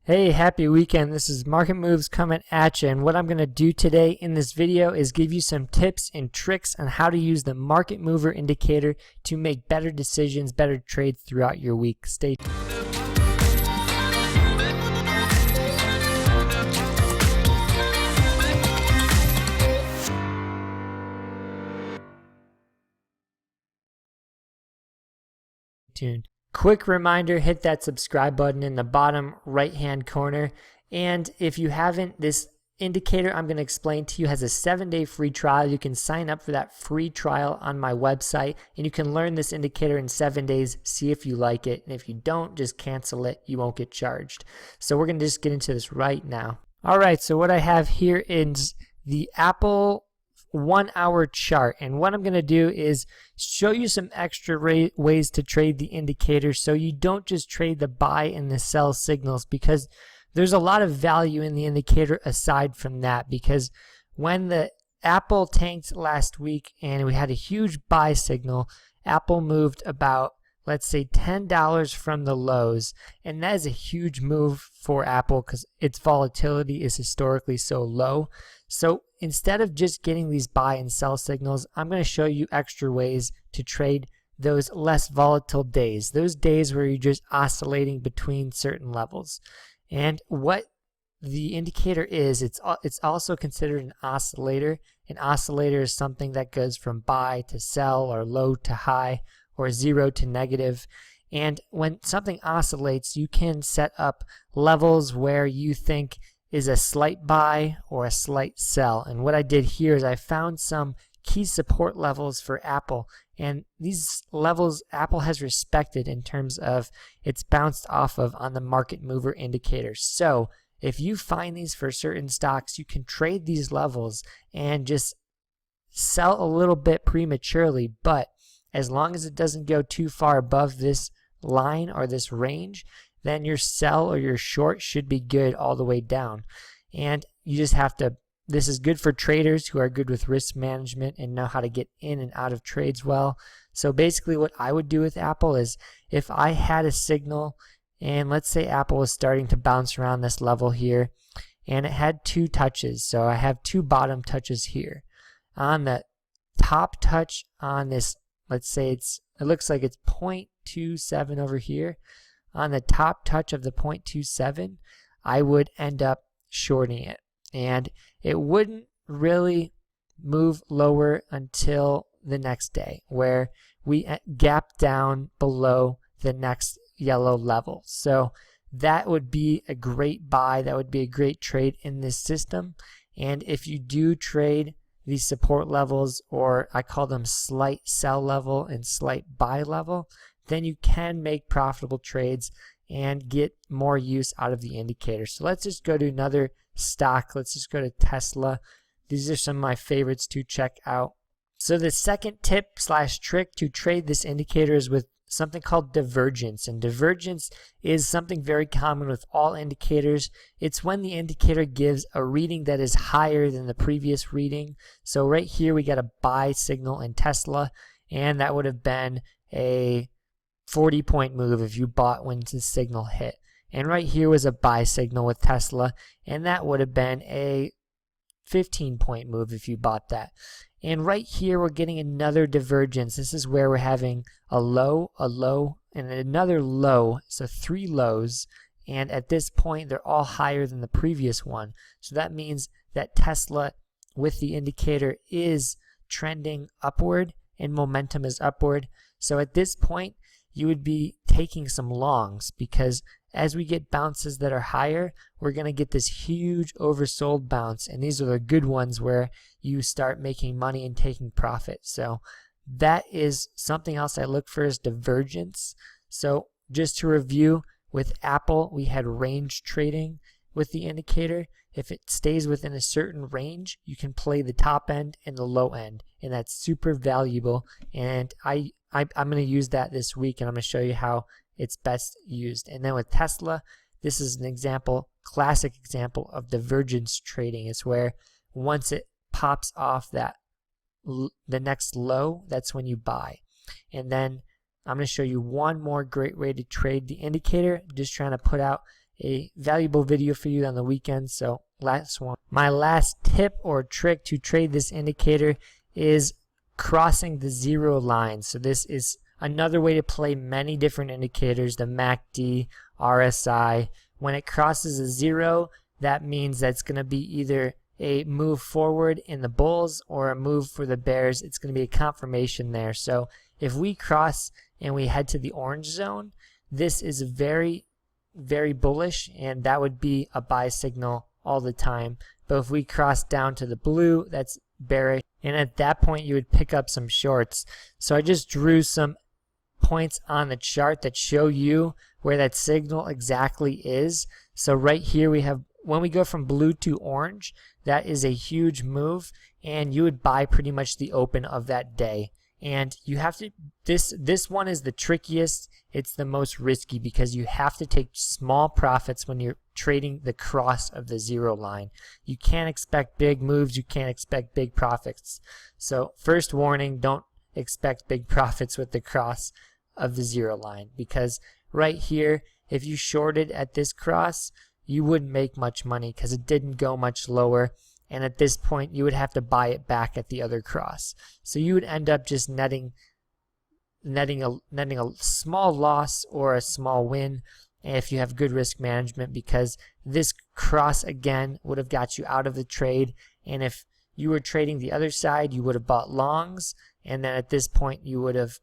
Hey, happy weekend. This is Market Moves coming at you, and what I'm going to do today in this video is give you some tips and tricks on how to use the market mover indicator to make better decisions, better trades throughout your week. Stay tuned. Quick reminder, hit that subscribe button in the bottom right hand corner, and if you haven't, this indicator I'm going to explain to you has a 7-day free trial. You can sign up for that free trial on my website, and you can learn this indicator in 7 days, see if you like it, and if you don't, just cancel it. You won't get charged. So we're going to just get into this right now. Alright, so what I have here is the Apple 1 hour chart, and what I'm going to do is show you some extra ways to trade the indicator so you don't just trade the buy and the sell signals, because there's a lot of value in the indicator aside from that. Because when the Apple tanked last week and we had a huge buy signal, Apple moved about, let's say, $10 from the lows, and that is a huge move for Apple because its volatility is historically so low. So instead of just getting these buy and sell signals, I'm going to show you extra ways to trade those less volatile days, those days where you're just oscillating between certain levels. And what the indicator is, it's also considered an oscillator. An oscillator is something that goes from buy to sell, or low to high, or zero to negative. And when something oscillates, you can set up levels where you think is a slight buy or a slight sell. And what I did here is I found some key support levels for Apple, and these levels Apple has respected in terms of it's bounced off of on the market mover indicator. So if you find these for certain stocks, you can trade these levels and just sell a little bit prematurely, but as long as it doesn't go too far above this line or this range, then your sell or your short should be good all the way down. And you just have to, this is good for traders who are good with risk management and know how to get in and out of trades well. So basically what I would do with Apple is, if I had a signal and let's say Apple was starting to bounce around this level here and it had two touches, so I have two bottom touches here. On the top touch on this, let's say it looks like it's 0.27 over here. On the top touch of the 0.27, I would end up shorting it, and it wouldn't really move lower until the next day, where we gap down below the next yellow level. So that would be a great buy, that would be a great trade in this system. And if you do trade these support levels, or I call them slight sell level and slight buy level, then you can make profitable trades and get more use out of the indicator. So let's just go to another stock. Let's just go to Tesla. These are some of my favorites to check out. So the second tip / trick to trade this indicator is with something called divergence. And divergence is something very common with all indicators. It's when the indicator gives a reading that is higher than the previous reading. So right here we got a buy signal in Tesla, and that would have been a 40-point move if you bought when the signal hit. And right here was a buy signal with Tesla, and that would have been a 15-point move if you bought that. And right here we're getting another divergence. This is where we're having a low, and another low, so 3 lows, and at this point they're all higher than the previous one. So that means that Tesla with the indicator is trending upward and momentum is upward. So at this point you would be taking some longs, because as we get bounces that are higher, we're going to get this huge oversold bounce, and these are the good ones where you start making money and taking profit. So that is something else I look for, is divergence. So just to review, with Apple we had range trading with the indicator. If it stays within a certain range, you can play the top end and the low end, and that's super valuable. And I'm going to use that this week, and I'm going to show you how it's best used. And then with Tesla, this is an example, classic example of divergence trading. It's where once it pops off that the next low, that's when you buy. And then I'm going to show you one more great way to trade the indicator. I'm just trying to put out a valuable video for you on the weekend. So last one. My last tip or trick to trade this indicator is crossing the zero line. So this is another way to play many different indicators, the MACD, RSI. When it crosses a zero, that means that's going to be either a move forward in the bulls or a move for the bears. It's going to be a confirmation there. So if we cross and we head to the orange zone, this is very, very bullish, and that would be a buy signal all the time. But if we cross down to the blue, that's bearish, and at that point you would pick up some shorts. So I just drew some points on the chart that show you where that signal exactly is. So right here we have, when we go from blue to orange, that is a huge move, and you would buy pretty much the open of that day. And you have to, this one is the trickiest. It's the most risky because you have to take small profits when you're trading the cross of the zero line. You can't expect big moves. You can't expect big profits. So first warning, don't expect big profits with the cross of the zero line, because right here, if you shorted at this cross, you wouldn't make much money because it didn't go much lower. And at this point, you would have to buy it back at the other cross. So you would end up just netting a small loss or a small win if you have good risk management, because this cross again would have got you out of the trade. And if you were trading the other side, you would have bought longs, and then at this point you would have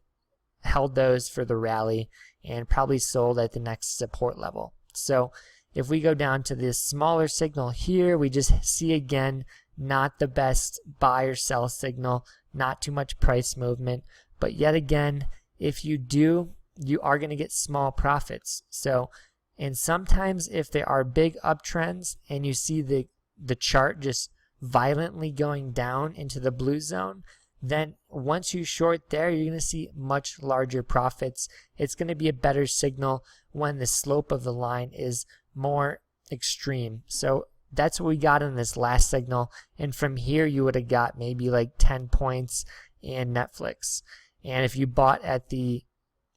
held those for the rally and probably sold at the next support level. So if we go down to this smaller signal here, we just see again not the best buy or sell signal, not too much price movement. But yet again, if you do, you are going to get small profits. So, and sometimes if there are big uptrends and you see the chart just violently going down into the blue zone, then once you short there, you're going to see much larger profits. It's going to be a better signal when the slope of the line is more extreme. So that's what we got in this last signal, and from here you would have got maybe like 10 points in Netflix. And if you bought at the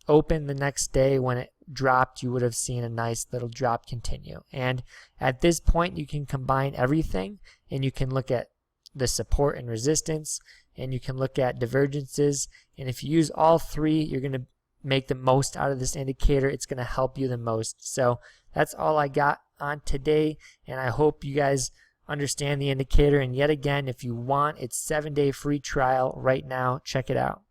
open the next day when it dropped, you would have seen a nice little drop continue. And at this point you can combine everything, and you can look at the support and resistance, and you can look at divergences, and if you use all three, you're going to make the most out of this indicator. It's going to help you the most. So that's all I got on today, and I hope you guys understand the indicator. And yet again, if you want its 7-day free trial right now, check it out.